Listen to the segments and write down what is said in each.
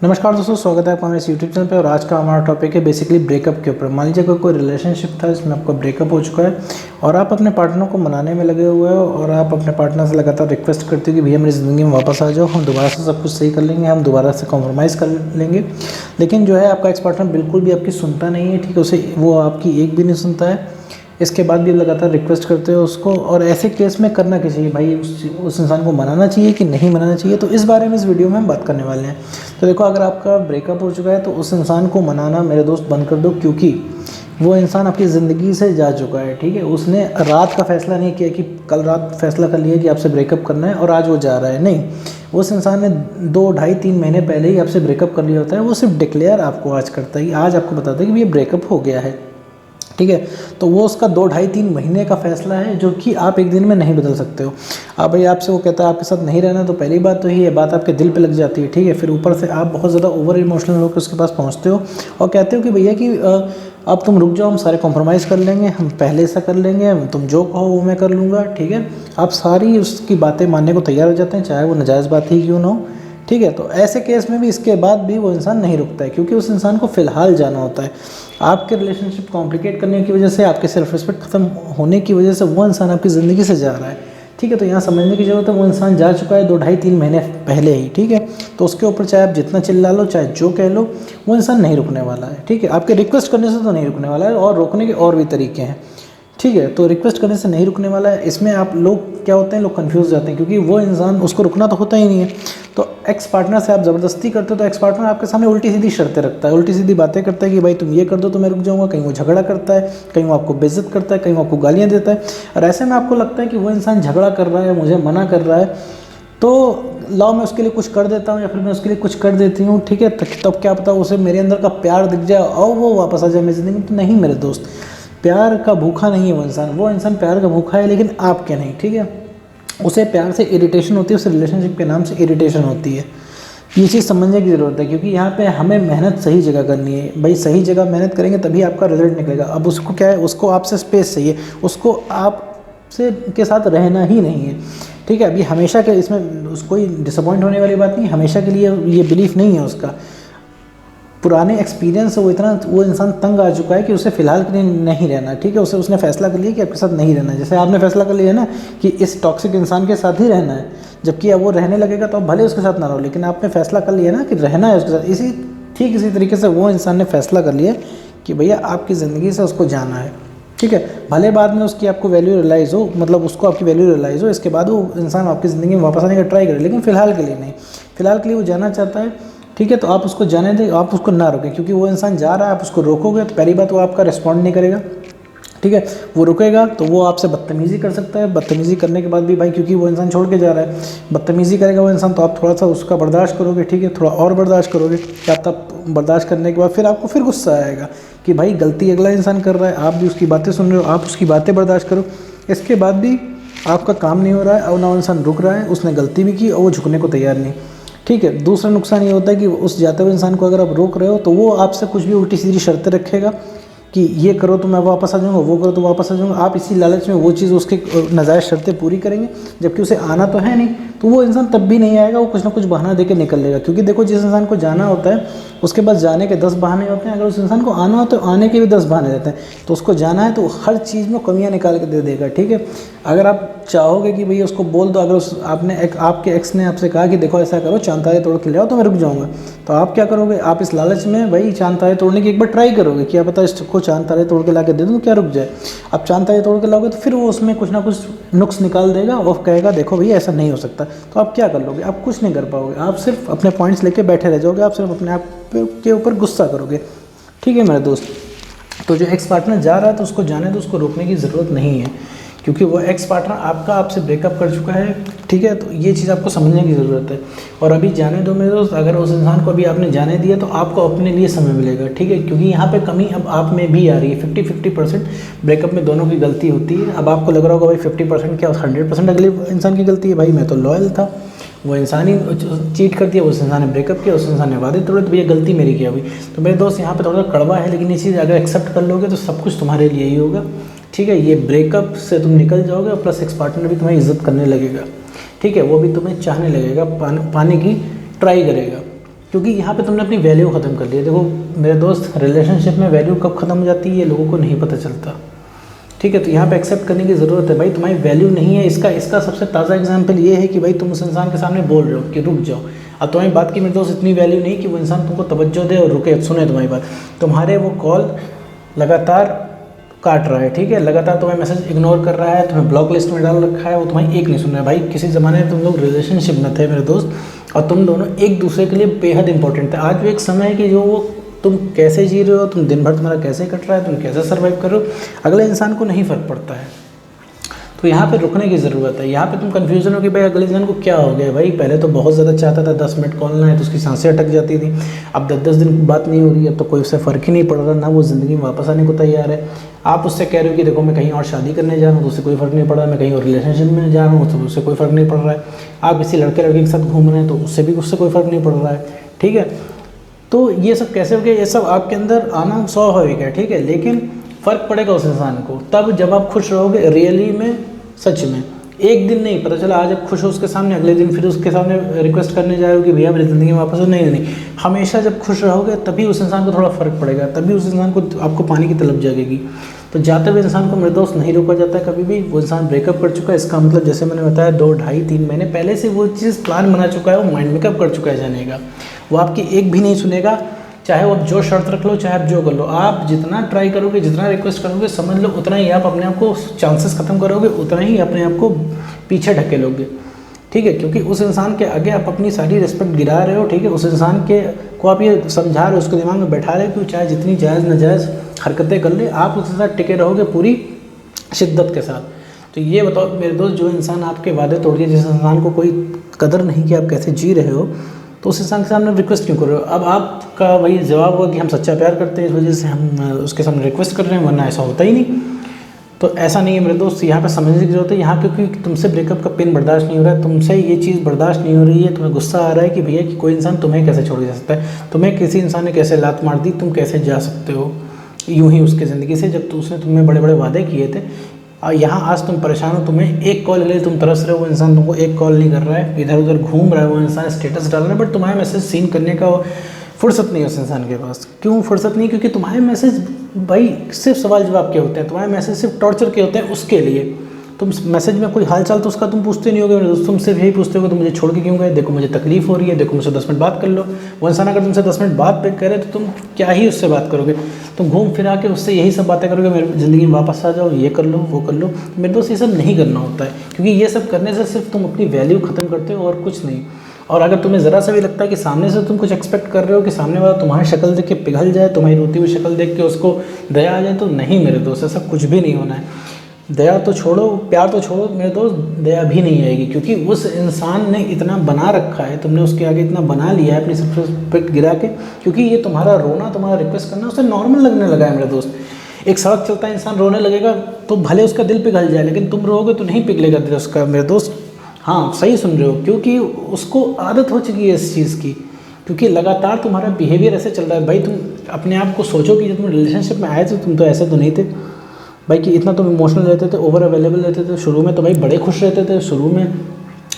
नमस्कार दोस्तों, स्वागत है आपका हमारे यूट्यूब चैनल पे। और आज का हमारा टॉपिक है बेसिकली ब्रेकअप के ऊपर। मान लीजिए कोई रिलेशनशिप था जिसमें आपका ब्रेकअप हो चुका है और आप अपने पार्टनर को मनाने में लगे हुए हो और आप अपने पार्टनर से लगातार रिक्वेस्ट करते हो कि भैया मेरी ज़िंदगी में वापस आ जाओ, हम दोबारा से सब कुछ सही कर लेंगे, हम दोबारा से कॉम्प्रोमाइज़ कर लेंगे। लेकिन जो है आपका एक्स पार्टनर बिल्कुल भी आपकी सुनता नहीं है, ठीक है, उसे वो आपकी एक भी नहीं सुनता है। इसके बाद भी लगातार रिक्वेस्ट करते हो उसको। और ऐसे केस में करना क्या चाहिए भाई, उस इंसान को मनाना चाहिए कि नहीं मनाना चाहिए, तो इस बारे में इस वीडियो में हम बात करने वाले हैं। तो देखो, अगर आपका ब्रेकअप हो चुका है तो उस इंसान को मनाना मेरे दोस्त बंद कर दो, क्योंकि वो इंसान आपकी ज़िंदगी से जा चुका है। ठीक है, उसने रात का फैसला नहीं किया कि कल रात फैसला कर लिया कि आपसे ब्रेकअप करना है और आज वो जा रहा है। नहीं, उस इंसान ने 2, ढाई, 3 महीने पहले ही आपसे ब्रेकअप कर लिया होता है। वो सिर्फ डिक्लेयर आपको आज करता है, आज आपको बताता है कि ये ब्रेकअप हो गया है। ठीक है, तो वो उसका 2, ढाई, 3 महीने का फैसला है जो कि आप एक दिन में नहीं बदल सकते हो। अब भाई आपसे वो कहता है आपके साथ नहीं रहना, तो पहली बात तो ये बात आपके दिल पे लग जाती है। ठीक है, फिर ऊपर से आप बहुत ज़्यादा ओवर इमोशनल होकर उसके पास पहुंचते हो और कहते हो कि भैया कि अब तुम रुक जाओ, हम सारे कॉम्प्रोमाइज़ कर लेंगे, हम पहले ऐसा कर लेंगे, तुम जो कहो वो मैं कर लूँगा। ठीक है, आप सारी उसकी बातें मानने को तैयार हो जाते हैं, चाहे वो नाजायज़ बात ही क्यों ना हो। ठीक है, तो ऐसे केस में भी इसके बाद भी वो इंसान नहीं रुकता है, क्योंकि उस इंसान को फ़िलहाल जाना होता है। आपके रिलेशनशिप कॉम्प्लिकेट करने की वजह से, आपके सेल्फ रिस्पेक्ट ख़त्म होने की वजह से वो इंसान आपकी ज़िंदगी से जा रहा है। ठीक है, तो यहाँ समझने की ज़रूरत है, वो इंसान जा चुका है 2, ढाई, 3 महीने पहले ही। ठीक है, तो उसके ऊपर चाहे आप जितना चिल्ला लो, चाहे जो कह लो, वो इंसान नहीं रुकने वाला है। ठीक है, आपके रिक्वेस्ट करने से तो नहीं रुकने वाला है, और रोकने के और भी तरीके हैं। ठीक है, तो रिक्वेस्ट करने से नहीं रुकने वाला है। इसमें आप लोग क्या होते हैं, लोग कंफ्यूज जाते हैं, क्योंकि वो इंसान, उसको रुकना तो होता ही नहीं है। तो एक्स पार्टनर से आप ज़बरदस्ती करते हो तो एक्स पार्टनर आपके सामने उल्टी सीधी शर्तें रखता है, उल्टी सीधी बातें करता है कि भाई तुम ये कर दो तो मैं रुक जाऊंगा। कहीं वो झगड़ा करता है, कहीं वो आपको बेइज्जत करता है, कहीं वो आपको गालियाँ देता है। और ऐसे में आपको लगता है कि वो इंसान झगड़ा कर रहा है, मुझे मना कर रहा है, तो लाओ मैं उसके लिए कुछ कर देता हूँ या फिर मैं उसके लिए कुछ कर देती हूँ। ठीक है, तब क्या पता उसे मेरे अंदर का प्यार दिख जाए और वो वापस आ जाए मेरी ज़िंदगी में। तो नहीं मेरे दोस्त, प्यार का भूखा नहीं है वो इंसान प्यार का भूखा है, लेकिन आपके नहीं। ठीक है, उसे प्यार से इरिटेशन होती है, उसे रिलेशनशिप के नाम से इरिटेशन होती है। ये चीज़ समझने की ज़रूरत है, क्योंकि यहाँ पे हमें मेहनत सही जगह करनी है भाई। सही जगह मेहनत करेंगे तभी आपका रिजल्ट निकलेगा। अब उसको क्या है, उसको आपसे स्पेस चाहिए, उसको आपसे के साथ रहना ही नहीं है। ठीक है, अभी हमेशा के इसमें कोई डिसअपॉइंट होने वाली बात नहीं, हमेशा के लिए ये बिलीफ नहीं है उसका। पुराने एक्सपीरियंस से वो इंसान तंग आ चुका है कि उसे फ़िलहाल के लिए नहीं रहना। ठीक है, उसने फ़ैसला कर लिया कि आपके साथ नहीं रहना है। जैसे आपने फ़ैसला कर लिया ना कि इस टॉक्सिक इंसान के साथ ही रहना है, जबकि अब वो रहने लगेगा तो आप भले उसके साथ ना रहो, लेकिन आपने फ़ैसला कर लिया ना कि रहना है उसके साथ। इसी तरीके से वो इंसान ने फ़ैसला कर लिया कि भैया आपकी ज़िंदगी से उसको जाना है। ठीक है, भले बाद में उसकी आपको वैल्यू रियलाइज़ हो, मतलब उसको आपकी वैल्यू रियलाइज़ हो, इसके बाद वो इंसान आपकी ज़िंदगी में वापस आने का ट्राई करे, लेकिन फ़िलहाल के लिए नहीं। फ़िलहाल के लिए वो जाना चाहता है। ठीक है, तो आप उसको जाने दें, आप उसको ना रोकें, क्योंकि वो इंसान जा रहा है, आप उसको रोकोगे तो पहली बात वो आपका रिस्पॉन्ड नहीं करेगा। ठीक है, वो रुकेगा तो वो आपसे बदतमीज़ी कर सकता है। बदतमीज़ी करने के बाद भी भाई, क्योंकि वो इंसान छोड़ के जा रहा है, बदतमीज़ी करेगा वो इंसान, तो आप थोड़ा सा उसका बर्दाश्त करोगे। ठीक है, थोड़ा और बर्दाश्त करोगे, क्या तब बर्दाश्त करने के बाद फिर आपको फिर गुस्सा आएगा कि भाई गलती अगला इंसान कर रहा है, आप भी उसकी बातें सुन रहे हो, आप उसकी बातें बर्दाश्त करो। इसके बाद भी आपका काम नहीं हो रहा है और ना वो इंसान रुक रहा है, उसने गलती भी की और वो झुकने को तैयार नहीं। ठीक है, दूसरा नुकसान ये होता है कि उस जाते हुए इंसान को अगर आप रोक रहे हो तो वो आपसे कुछ भी उल्टी सीधी शर्तें रखेगा कि ये करो तो मैं वापस आ जाऊँगा, वो करो तो वापस आ जाऊँगा। आप इसी लालच में वो चीज़, उसके नाजायज़ शर्तें पूरी करेंगे, जबकि उसे आना तो है नहीं। तो वो इंसान तब भी नहीं आएगा, वो कुछ ना कुछ बहाना देके निकल लेगा। क्योंकि देखो, जिस इंसान को जाना होता है उसके पास जाने के 10 बहाने होते हैं, अगर उस इंसान को आना हो तो आने के भी 10 बहाने रहते हैं। तो उसको जाना है तो हर चीज़ में कमियाँ निकाल के दे देगा। ठीक है, अगर आप चाहोगे कि भैया उसको बोल दो, अगर आपके एक्स ने आपसे कहा कि देखो ऐसा करो, चांद तारे तोड़ के ले आओ तो मैं रुक जाऊँगा, तो आप क्या करोगे, आप इस लालच में भाई चांद तारे तोड़ने की एक बार ट्राई करोगे, क्या पता इसको चांद तारे तोड़ के ला के दे दूँ क्या रुक जाए। आप चांद तारे तोड़ के लाओगे तो फिर वो उसमें कुछ ना कुछ नुक्स निकाल देगा और कहेगा देखो भैया ऐसा नहीं हो सकता। तो आप क्या कर लोगे, आप कुछ नहीं कर पाओगे, आप सिर्फ अपने पॉइंट्स लेके बैठे रह जाओगे, आप सिर्फ अपने आप के ऊपर गुस्सा करोगे। ठीक है मेरे दोस्त, तो जो एक्स पार्टनर जा रहा है तो उसको जाने दो, उसको रोकने की ज़रूरत नहीं है, क्योंकि वो एक्स पार्टनर आपसे ब्रेकअप कर चुका है। ठीक है, तो ये चीज़ आपको समझने की ज़रूरत है। और अभी जाने दो मेरे दोस्त, अगर उस इंसान को अभी आपने जाने दिया तो आपको अपने लिए समय मिलेगा। ठीक है, क्योंकि यहाँ पे कमी अब आप में भी आ रही है। 50-50% ब्रेकअप में दोनों की गलती होती है। अब आपको लग रहा होगा भाई 50% क्या 100% अगले इंसान की गलती है, भाई मैं तो लॉयल था, वो इंसान ही चीट कर दिया, उस इंसान ने ब्रेकअप किया, उस इंसान ने वादे तोड़े, तो भैया गलती मेरी क्या हुई। तो मेरे दोस्त यहाँ पे थोड़ा कड़वा है, लेकिन ये चीज़ अगर एक्सेप्ट कर लोगे तो सब कुछ तुम्हारे लिए ही होगा। ठीक है, ये ब्रेकअप से तुम निकल जाओगे और प्लस एक्स पार्टनर भी तुम्हें इज्जत करने लगेगा। ठीक है, वो भी तुम्हें चाहने लगेगा, पाने की ट्राई करेगा। क्योंकि यहाँ पे तुमने अपनी वैल्यू ख़त्म कर ली है। देखो मेरे दोस्त, रिलेशनशिप में वैल्यू कब ख़त्म हो जाती है ये लोगों को नहीं पता चलता, ठीक है। तो यहाँ पे एक्सेप्ट करने की ज़रूरत है भाई, तुम्हारी वैल्यू नहीं है। इसका सबसे ताज़ा एग्जांपल ये है कि भाई तुम उस इंसान के सामने बोल रहे हो कि रुक जाओ, अब तुम्हारी बात की मेरे दोस्त इतनी वैल्यू नहीं कि वो इंसान तुमको तवज्जो दे और रुके, सुने तुम्हारी बात। तुम्हारे वो कॉल लगातार काट रहा है, ठीक है, लगातार तुम्हें मैसेज इग्नोर कर रहा है, तुम्हें ब्लॉक लिस्ट में डाल रखा है, वो तुम्हारी एक नहीं सुन रहा है। भाई किसी ज़माने में तुम लोग रिलेशनशिप में थे मेरे दोस्त, और तुम दोनों एक दूसरे के लिए बेहद इंपॉर्टेंट थे। आज भी एक समय है कि जो वो तुम कैसे जी रहे हो, तुम दिन भर तुम्हारा कैसे कट रहा है, तुम कैसे सर्वाइव कर रहे हो, अगले इंसान को नहीं फ़र्क पड़ता है। तो यहाँ पे रुकने की ज़रूरत है। यहाँ पे तुम कन्फ्यूजन हो कि भाई अगले इंसान को क्या हो गया। भाई पहले तो बहुत ज़्यादा चाहता था 10 मिनट कॉल ना है तो उसकी सांसें अटक जाती थी, अब 10-10 दिन की बात नहीं हो रही है, अब तो कोई उससे फ़र्क ही नहीं पड़ रहा, ना वो ज़िंदगी में वापस आने को तैयार है। आप उससे कह रहे हो कि देखो मैं कहीं और शादी करने जा रहा हूँ तो उससे कोई फ़र्क नहीं पड़ रहा है, मैं कहीं और रिलेशनशिप में जा रहा हूँ तो उससे कोई फ़र्क नहीं पड़ रहा है। आप किसी लड़के के साथ घूम रहे हैं तो उससे कोई फ़र्क नहीं पड़ रहा है, ठीक है। तो ये सब कैसे हो गया, ये सब आपके अंदर आना स्वाभाविक है, ठीक है। लेकिन फ़र्क पड़ेगा उस इंसान को तब जब आप खुश रहोगे रियली में, सच में। एक दिन नहीं, पता चला आज आप खुश हो उसके सामने, अगले दिन फिर उसके सामने रिक्वेस्ट करने जा रहे हो कि भैया मेरी ज़िंदगी में वापस हो। नहीं, हमेशा जब खुश रहोगे तभी उस इंसान को थोड़ा फ़र्क पड़ेगा, तभी उस इंसान को आपको पानी की तलब जागेगी। तो जाते हुए इंसान को मेरे दोस्त नहीं रोका जाता है कभी भी। वो इंसान ब्रेकअप कर चुका है, इसका मतलब जैसे मैंने बताया 2, 2.5, 3 महीने पहले से वो चीज़ प्लान बना चुका है, वो माइंड मेकअप कर चुका है जाने का। वो आपकी एक भी नहीं सुनेगा, चाहे वो आप जो शर्त रख लो, चाहे आप जो कर लो। आप जितना ट्राई करोगे, जितना रिक्वेस्ट करोगे, समझ लो उतना ही आप अपने आप को चांसेस ख़त्म करोगे, उतना ही अपने आप को पीछे ढकेलोगे, ठीक है। क्योंकि उस इंसान के आगे आप अपनी सारी रिस्पेक्ट गिरा रहे हो, ठीक है। उस इंसान को आप ये समझा रहे हो, उसके दिमाग में बैठा रहे हो कि चाहे जितनी जायज़ नाजायज़ हरकतें कर ले, आप उसके साथ टिके रहोगे पूरी शिद्दत के साथ। तो ये बताओ मेरे दोस्त, जो इंसान आपके वादे तोड़ दिए, जिस इंसान को कोई कदर नहीं कि आप कैसे जी रहे हो, तो उस इंसान के सामने रिक्वेस्ट क्यों कर रहे हो। अब आपका वही जवाब होगा कि हम सच्चा प्यार करते हैं, इस वजह से हम उसके सामने रिक्वेस्ट कर रहे हैं, वरना ऐसा होता ही नहीं। तो ऐसा नहीं है मेरे दोस्त, यहाँ पे समझने की जरूरत है। यहाँ क्योंकि तुमसे ब्रेकअप का पेन बर्दाश्त नहीं हो रहा है, तुमसे ये चीज़ बर्दाश्त नहीं हो रही है, तुम्हें गुस्सा आ रहा है कि भैया कि कोई इंसान तुम्हें कैसे छोड़ जा सकता है, तुम्हें किसी इंसान ने कैसे लात मार दी, तुम कैसे जा सकते हो यूँ ही उसकी ज़िंदगी से, जब उसने तुम्हें बड़े बड़े वादे किए थे। और यहाँ आज तुम परेशान हो, तुम्हें एक कॉल के लिए तुम तरस रहे हो, वो इंसान तुमको एक कॉल नहीं कर रहा है, इधर उधर घूम रहा है, वो इंसान स्टेटस डाल रहा है, बट तुम्हारे मैसेज सीन करने का फुर्सत नहीं है उस इंसान के पास। क्यों फुर्सत नहीं? क्योंकि तुम्हारे मैसेज भाई सिर्फ सवाल जवाब के होते हैं, तुम्हारे मैसेज सिर्फ टॉर्चर के होते हैं उसके लिए। तुम मैसेज में कोई हालचाल तो उसका तुम पूछते नहीं होगे, तुम सिर्फ यही पूछते हो तुम मुझे छोड़ के क्यों गए, देखो मुझे तकलीफ हो रही है, देखो मुझसे 10 मिनट बात कर लो। वो इंसान अगर तुमसे 10 मिनट बात करे तो तुम क्या ही उससे बात करोगे, तुम घूम फिरा के उससे यही सब बातें करोगे, मेरी ज़िंदगी में वापस आ जाओ, ये कर लो वो कर लो। मेरे दोस्त ये सब नहीं करना होता है, क्योंकि ये सब करने से सिर्फ तुम अपनी वैल्यू ख़त्म करते हो और कुछ नहीं। और अगर तुम्हें ज़रा सा भी लगता है कि सामने से तुम कुछ एक्सपेक्ट कर रहे हो कि सामने वाला तुम्हारी शक्ल देख के पिघल जाए, तुम्हारी रोती हुई शक्ल देख के उसको दया आ जाए, तो नहीं मेरे दोस्त, ऐसा कुछ भी नहीं होना है। दया तो छोड़ो, प्यार तो छोड़ो मेरे दोस्त, दया भी नहीं आएगी, क्योंकि उस इंसान ने इतना बना रखा है, तुमने उसके आगे इतना बना लिया है अपनी रिस्पेक्ट गिरा के, क्योंकि ये तुम्हारा रोना, तुम्हारा रिक्वेस्ट करना उसे नॉर्मल लगने लगा है मेरे दोस्त। एक सड़क चलता है इंसान रोने लगेगा तो भले उसका दिल पिघल जाए, लेकिन तुम रोओगे तो नहीं पिघलेगा दिल उसका मेरे दोस्त। हाँ सही सुन रहे हो, क्योंकि उसको आदत हो चुकी है इस चीज़ की, क्योंकि लगातार तुम्हारा बिहेवियर ऐसे चल रहा है। भाई तुम अपने आप को सोचो कि जब तुम रिलेशनशिप में आए थे तुम तो ऐसे तो नहीं थे भाई, कि इतना तुम इमोशनल रहते थे, ओवर अवेलेबल रहते थे। शुरू में तो भाई बड़े खुश रहते थे, शुरू में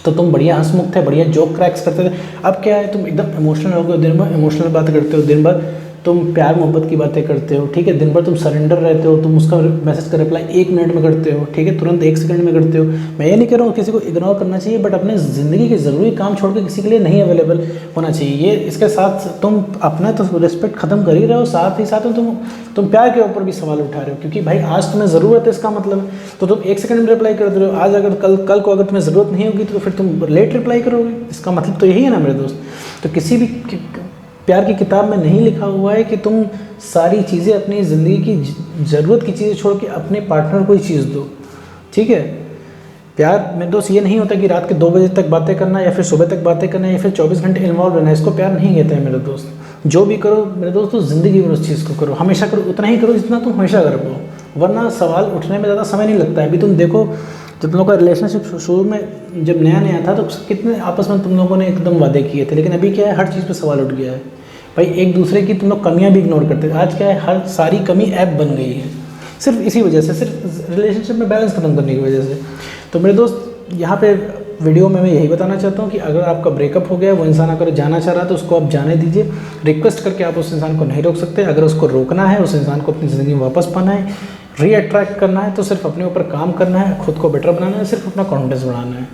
तो तुम बढ़िया हंसमुख थे, बढ़िया जोक क्रैक्स करते थे। अब क्या है, तुम एकदम इमोशनल हो गए, दिन भर इमोशनल बातें करते हो, दिन भर तुम प्यार मोहब्बत की बातें करते हो, ठीक है। दिन भर तुम सरेंडर रहते हो, तुम उसका मैसेज का रिप्लाई 1 मिनट में करते हो, ठीक है, तुरंत 1 सेकंड में करते हो। मैं ये नहीं कह रहा हूँ किसी को इग्नोर करना चाहिए, बट अपने ज़िंदगी के ज़रूरी काम छोड़ के किसी के लिए नहीं अवेलेबल होना चाहिए। ये इसके साथ तुम अपना तो रिस्पेक्ट ख़त्म कर ही रहे हो, साथ ही साथ तुम प्यार के ऊपर भी सवाल उठा रहे हो, क्योंकि भाई आज तुम्हें ज़रूरत है, इसका मतलब तो तुम 1 सेकंड में रिप्लाई कर दे रहे हो। आज अगर कल को अगर तुम्हें ज़रूरत नहीं होगी तो फिर तुम लेट रिप्लाई करोगे, इसका मतलब तो यही है ना मेरे दोस्त। तो किसी भी प्यार की किताब में नहीं लिखा हुआ है कि तुम सारी चीज़ें अपनी ज़िंदगी की ज़रूरत की चीज़ें छोड़ के अपने पार्टनर को ही चीज़ दो, ठीक है। प्यार मेरे दोस्त ये नहीं होता कि रात के 2 बजे तक बातें करना या फिर सुबह तक बातें करना या फिर 24 घंटे इन्वॉल्व रहना, इसको प्यार नहीं कहते हैं मेरे दोस्त। जो भी करो मेरे दोस्त तो ज़िंदगी में उस चीज़ को करो, हमेशा करो, उतना ही करो जितना तुम हमेशा कर पाओ, वरना सवाल उठने में ज़्यादा समय नहीं लगता है। अभी तुम देखो जब तुम लोग का रिलेशनशिप शुरू में जब नया नया था तो कितने आपस में तुम लोगों ने एकदम वादे किए थे, लेकिन अभी क्या है, हर चीज़ पर सवाल उठ गया है भाई। एक दूसरे की तुम लोग कमियां भी इग्नोर करते थे, आज क्या है, हर सारी कमी ऐप बन गई है, सिर्फ इसी वजह से, सिर्फ रिलेशनशिप में बैलेंस खत्म करने की वजह से। तो मेरे दोस्त यहाँ पे वीडियो में मैं यही बताना चाहता हूँ कि अगर आपका ब्रेकअप हो गया, वो इंसान अगर जाना चाह रहा है तो उसको आप जाने दीजिए। रिक्वेस्ट करके आप उस इंसान को नहीं रोक सकते। अगर उसको रोकना है, उस इंसान को अपनी ज़िंदगी में वापस पाना है, रीअट्रैक्ट करना है, तो सिर्फ अपने ऊपर काम करना है, खुद को बेटर बनाना है, सिर्फ अपना कॉन्फिडेंस बढ़ाना है।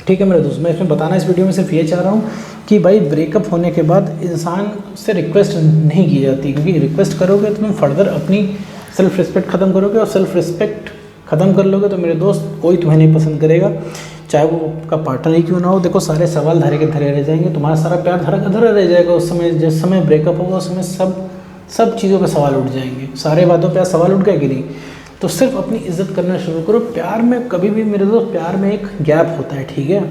ठीक है मेरे दोस्त, मैं इसमें बताना इस वीडियो में सिर्फ ये चाह रहा हूँ कि भाई ब्रेकअप होने के बाद इंसान से रिक्वेस्ट नहीं की जाती, क्योंकि रिक्वेस्ट करोगे तो तुम फर्दर अपनी सेल्फ रिस्पेक्ट ख़त्म करोगे, और सेल्फ रिस्पेक्ट ख़त्म कर लोगे तो मेरे दोस्त कोई तुम्हें नहीं पसंद करेगा, चाहे वो आपका पार्टनर ही क्यों ना हो। देखो सारे सवाल धरे के धरे रह जाएंगे, तुम्हारा सारा प्यार धरा का धरा रह जाएगा। उस समय जिस समय ब्रेकअप होगा उस समय सब चीज़ों पे सवाल उठ जाएंगे, सारे बातों पे सवाल उठ गए कि नहीं। तो सिर्फ अपनी इज्जत करना शुरू करो। प्यार में कभी भी मेरे दोस्त, प्यार में एक गैप होता है, ठीक है,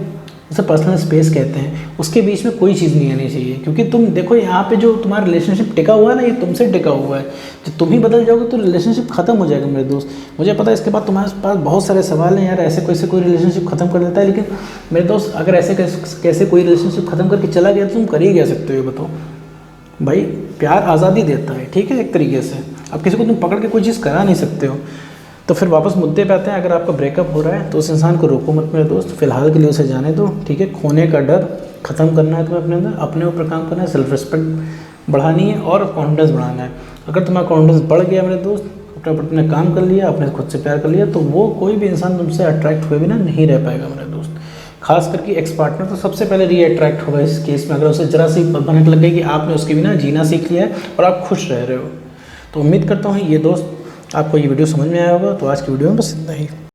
उसे पर्सनल स्पेस कहते हैं, उसके बीच में कोई चीज़ नहीं आनी चाहिए। क्योंकि तुम देखो यहाँ पे जो तुम्हारा रिलेशनशिप टिका हुआ है ना, ये तुमसे टिका हुआ है। जब तुम ही बदल जाओगे तो रिलेशनशिप खत्म हो जाएगा मेरे दोस्त। मुझे पता है इसके बाद तुम्हारे पास बहुत सारे सवाल हैं, यार ऐसे कैसे कोई रिलेशनशिप खत्म कर देता है। लेकिन मेरे दोस्त अगर ऐसे कैसे कोई रिलेशनशिप खत्म करके चला गया तो तुम कर ही क्या सकते हो, बताओ भाई। प्यार आज़ादी देता है, ठीक है, एक तरीके से। अब किसी को तुम पकड़ के कोई चीज़ करा नहीं सकते हो। तो फिर वापस मुद्दे पे आते हैं। अगर आपका ब्रेकअप हो रहा है तो उस इंसान को रोको मत मेरे दोस्त, फिलहाल के लिए उसे जाने दो, ठीक है। खोने का डर ख़त्म करना है तुम्हें अपने अंदर, अपने ऊपर काम करना है, सेल्फ रिस्पेक्ट बढ़ानी है और कॉन्फिडेंस बढ़ाना है। अगर तुम्हारा कॉन्फिडेंस बढ़ गया मेरे दोस्त, अपने काम कर लिया, अपने खुद से प्यार कर लिया, तो वो कोई भी इंसान तुमसे अट्रैक्ट हुए बिना नहीं रह पाएगा मेरे दोस्त। खास करके एक्स पार्टनर तो सबसे पहले रीअट्रैक्ट होगा इस केस में, अगर उसे जरा सी भनक लग गई कि आपने उसके बिना जीना सीख लिया है और आप खुश रह रहे हो। तो उम्मीद करता हूँ ये दोस्त आपको ये वीडियो समझ में आया होगा। तो आज की वीडियो में बस इतना ही।